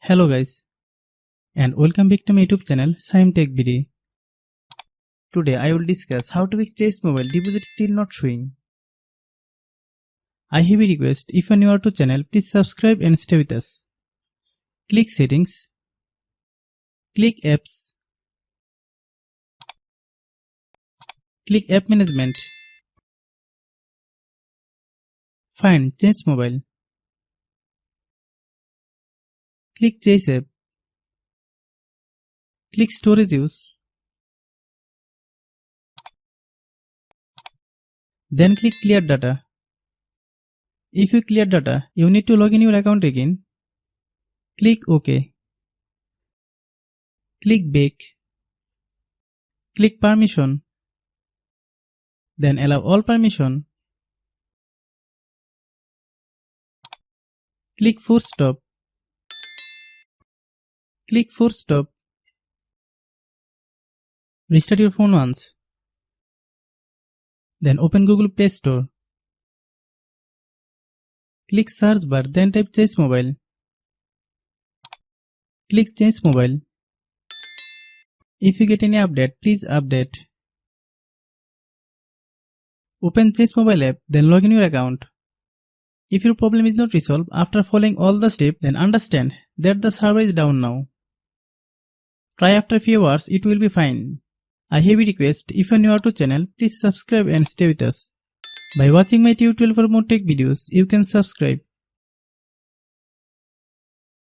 Hello guys, and welcome back to my YouTube channel Shaem Tech BD. Today I will discuss how to fix Chase mobile deposit still not showing. I have a request, if you are new to channel, please subscribe and stay with us. Click settings, click apps, click app management, find Chase mobile, click Chase app, click storage use, then click clear data. If you clear data, you need to log in your account again. Click OK. Click back. Click permission. Then allow all permission. Click force stop. Click force stop. Restart your phone once. Then open Google Play Store. Click search bar, then type Chase mobile. Click Chase mobile. If you get any update, please update. Open Chase mobile app, then log in your account. If your problem is not resolved after following all the steps, then understand that the server is down now. Try after a few hours, it will be fine. I have a request, if you are new to channel, please subscribe and stay with us. By watching my tutorial for more tech videos, you can subscribe.